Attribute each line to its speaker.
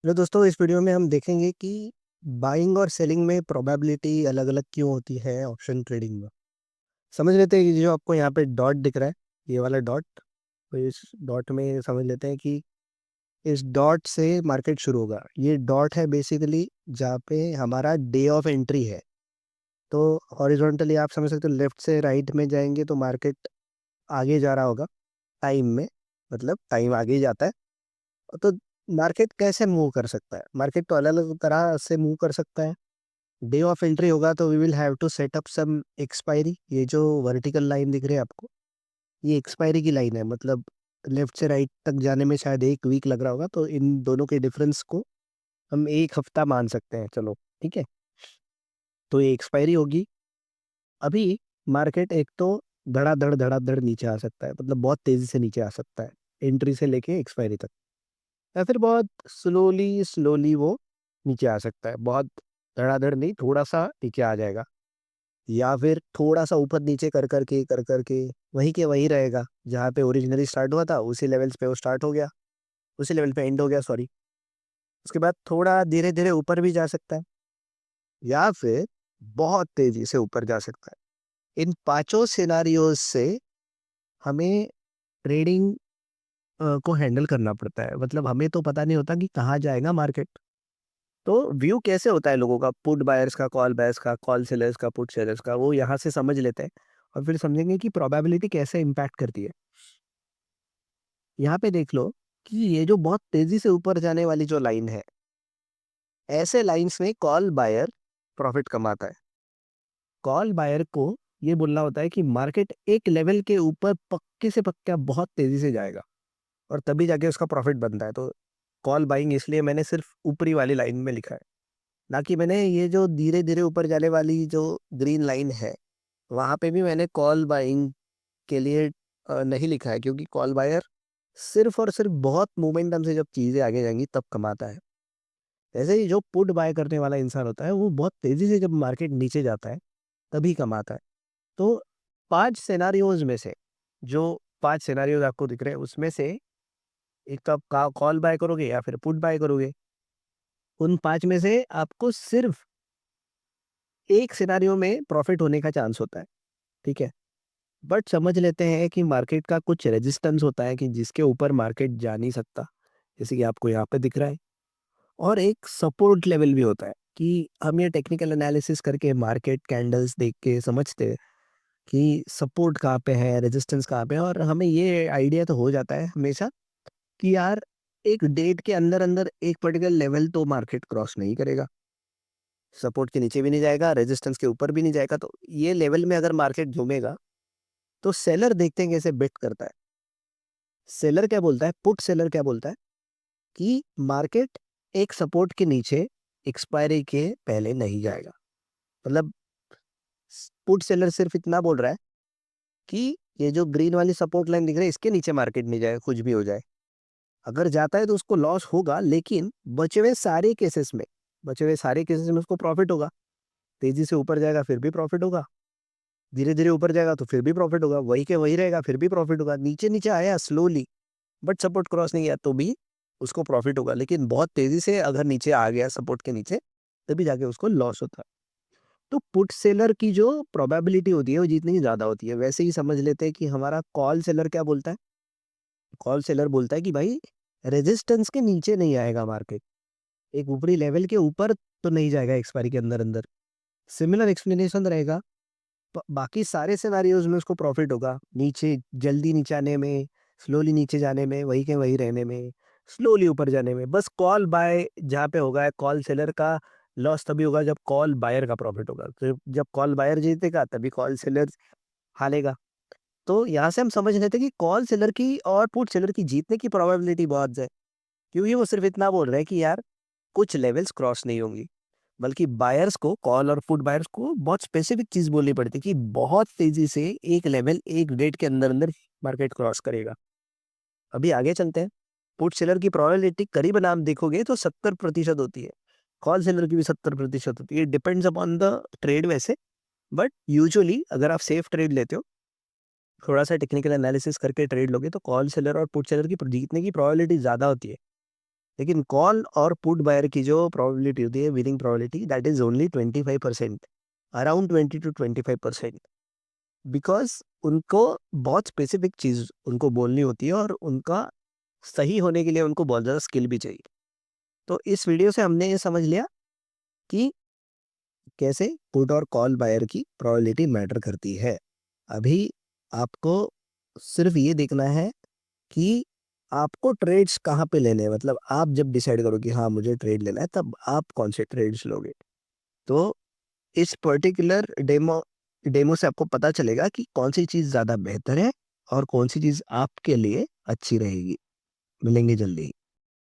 Speaker 1: Hello दोस्तों, इस video में हम देखेंगे कि बाइंग और सेलिंग में प्रोबेबिलिटी अलग-अलग क्यों होती है ऑप्शन ट्रेडिंग में। समझ लेते हैं कि जो आपको यहाँ पे डॉट दिख रहा है, ये वाला डॉट, तो इस डॉट में समझ लेते हैं कि इस डॉट से मार्केट शुरू होगा। ये डॉट है बेसिकली जहाँ पे हमारा डे ऑफ एंट्री है। तो हॉरिज़ॉन्टली आप समझ सकते हो, लेफ्ट से राइट में जाएँगे तो मार्केट आगे जा रहा होगा टाइम में, मतलब टाइम आगे ही जाता है। तो मार्केट कैसे मूव कर सकता है? मार्केट तो अलग-अलग तरह से मूव कर सकता है। डे ऑफ एंट्री होगा तो we will have to set up some expiry. ये जो वर्टिकल लाइन दिख रही है आपको, ये एक्सपायरी की लाइन है। मतलब लेफ्ट से राइट तक जाने में शायद 1 वीक लग रहा होगा, तो इन दोनों के डिफरेंस को हम 1 हफ्ता मान सकते हैं, चलो, ठीक है? तो ये एक्सपायरी होगी। अभी मार्केट एक तो धड़ाधड़ नीचे आ सकता है, मतलब बहुत तेज़ी से नीचे आ सकता है, एंट्री से लेके एक्सपायरी तक। या फिर बहुत स्लोली वो नीचे आ सकता है। बहुत धड़ाधड़ नहीं, थोड़ा-सा नीचे आ जाएगा। या फिर थोड़ा-सा ऊपर-नीचे कर कर के वहीं के वहीं रहेगा, जहाँ पे ओरिजिनली स्टार्ट हुआ था, उसी लेवल्स पे वो स्टार्ट हो गया, उसी लेवल पे एंड हो गया, सॉरी। उसके बाद थोड़ा धीरे-धीरे ऊपर भी जा सकता है, या फिर बहुत तेज़ी से ऊपर जा सकता है। इन पाँचों सिनेरियोज़ से हमें ट्रेडिंग को हैंडल करना पड़ता है। मतलब हमें तो पता नहीं होता कि कहाँ जाएगा मार्केट। तो व्यू कैसे होता है लोगों का, पुट बायर्स का, कॉल बायर्स का, कॉल सेलर्स का, पुट सेलर्स का, वो यहाँ से समझ लेते हैं और फिर समझेंगे कि प्रोबेबिलिटी कैसे इम्पैक्ट करती है। यहाँ पे देख लो कि ये जो बहुत तेजी से ऊपर जाने वाली जो लाइन है, ऐसे लाइंस में कॉल बायर प्रॉफिट कमाता है। कॉल बायर को ये बोलना होता है कि मार्केट एक लेवल के ऊपर पक्के से पक्का बहुत तेजी से जाएगा और तभी जाके उसका प्रॉफिट बनता है। तो कॉल बाइंग इसलिए मैंने सिर्फ ऊपरी वाली लाइन में लिखा है, ना कि मैंने ये जो धीरे-धीरे ऊपर जाने वाली जो ग्रीन लाइन है, वहाँ पे भी मैंने कॉल बाइंग के लिए नहीं लिखा है, क्योंकि कॉल बायर सिर्फ़ और सिर्फ़ बहुत मोमेंटम से जब चीज़ें आगे जाएँगी तब कमाता है। ऐसे ही जो पुट बाय करने वाला इंसान होता है, वो बहुत तेज़ी से जब मार्केट नीचे जाता है, तभी कमाता है। तो 5 सिनेरियोज़ में से, जो 5 सिनेरियोज़ आपको दिख रहे हैं, उसमें से एक तो आप का कॉल बाय करोगे या फिर पुट बाय करोगे। उन 5 में से आपको सिर्फ़ एक सिनेरियो में प्रॉफ़िट होने का चांस होता है, ठीक है? बट समझ लेते हैं कि मार्केट का कुछ रेजिस्टेंस होता है कि जिसके ऊपर मार्केट जा नहीं सकता, जैसे कि आपको यहाँ पे दिख रहा है। और एक सपोर्ट लेवल भी होता है कि हम ये टेक्निकल एनालिसिस करके मार्केट कैंडल्स देख के समझते हैं कि सपोर्ट कहाँ पे है, रेजिस्टेंस कहाँ पे है, और हमें ये आइडिया तो हो जाता है हमेशा कि यार एक डेट के अंदर अंदर एक पर्टिकुलर लेवल तो मार्केट क्रॉस नहीं करेगा, सपोर्ट के नीचे भी नहीं जाएगा, रेजिस्टेंस के ऊपर भी नहीं जाएगा। तो ये लेवल में अगर मार्केट घूमेगा तो सेलर देखते हैं कैसे बेट करता है। सेलर क्या बोलता है, पुट सेलर क्या बोलता है कि मार्केट एक सपोर्ट के नीचे एक्सपायरी के पहले नहीं जाएगा। मतलब पुट सेलर सिर्फ इतना बोल रहा है कि ये जो ग्रीन वाली सपोर्ट लाइन दिख रही है, इसके नीचे मार्केट नहीं जाए, कुछ भी हो जाए। अगर जाता है तो उसको लॉस होगा, लेकिन बचे हुए सारे केसेस में उसको प्रॉफिट होगा। तेजी से ऊपर जाएगा फिर भी प्रॉफिट होगा, धीरे धीरे ऊपर जाएगा तो फिर भी प्रॉफिट होगा, वही के वही रहेगा फिर भी प्रॉफिट होगा। नीचे नीचे आया स्लोली, बट सपोर्ट क्रॉस नहीं किया तो भी उसको प्रॉफिट होगा, लेकिन बहुत तेजी से अगर नीचे आ गया सपोर्ट के नीचे, तभी जाके उसको लॉस होता है। तो पुट सेलर की जो प्रोबेबिलिटी होती है वो जितनी ज़्यादा होती है, वैसे ही समझ लेते हैं कि हमारा कॉल सेलर क्या बोलता है। कॉल सेलर बोलता है कि भाई रेजिस्टेंस के नीचे नहीं आएगा मार्केट, एक ऊपरी लेवल के ऊपर तो नहीं जाएगा एक्सपायरी के अंदर अंदर। सिमिलर एक्सप्लेनेशन रहेगा, बाकी सारे सिनारियोज में उसको प्रॉफिट होगा, नीचे जल्दी नीचे आने में, स्लोली नीचे जाने में, वही के वही रहने में, स्लोली ऊपर जाने में। बस कॉल बाय जहाँ पे होगा, कॉल सेलर का लॉस तभी होगा जब कॉल बायर का प्रॉफिट होगा। तो जब कॉल बायर जीतेगा तभी कॉल सेलर हारेगा। तो यहाँ से हम समझ लेते हैं कि कॉल सेलर की और पुट सेलर की जीतने की प्रोबेबिलिटी बहुत है, क्योंकि वो सिर्फ इतना बोल रहे हैं कि यार कुछ लेवल्स क्रॉस नहीं होंगी। बल्कि बायर्स को, कॉल और पुट बायर्स को बहुत स्पेसिफिक चीज बोलनी पड़ती है कि बहुत तेजी से एक लेवल एक डेट के अंदर अंदर मार्केट क्रॉस करेगा। अभी आगे चलते हैं। पुट सेलर की प्रोबेबिलिटी करीब नाम देखोगे तो 70% होती है, कॉल सेलर की भी 70% होती है। डिपेंड्स अपॉन द ट्रेड वैसे, बट यूजुअली अगर आप सेफ ट्रेड लेते हो, थोड़ा सा टेक्निकल एनालिसिस करके ट्रेड लोगे, तो कॉल सेलर और पुट सेलर की जीतने की प्रोबेबिलिटी ज्यादा होती है। लेकिन कॉल और पुट बायर की जो प्रोबेबिलिटी होती है, winning probability, that is only 25%, around 20 to 25%। Because उनको बहुत स्पेसिफिक चीज उनको बोलनी होती है और उनका सही होने के लिए उनको बहुत ज़्यादा स्किल भी चाहिए। तो इस वीडियो से हमने ये समझ लिया कि कैसे पुट और कॉल बायर की प्रोबेबिलिटी मैटर करती है। अभी आपको सिर्फ ये देखना है कि आपको ट्रेड्स कहाँ पे लेने हैं, मतलब आप जब डिसाइड करो कि हाँ मुझे ट्रेड लेना है, तब आप कौन से ट्रेड्स लोगे। तो इस पर्टिकुलर डेमो डेमो से आपको पता चलेगा कि कौन सी चीज़ ज़्यादा बेहतर है और कौन सी चीज़ आपके लिए अच्छी रहेगी। मिलेंगे जल्दी ही।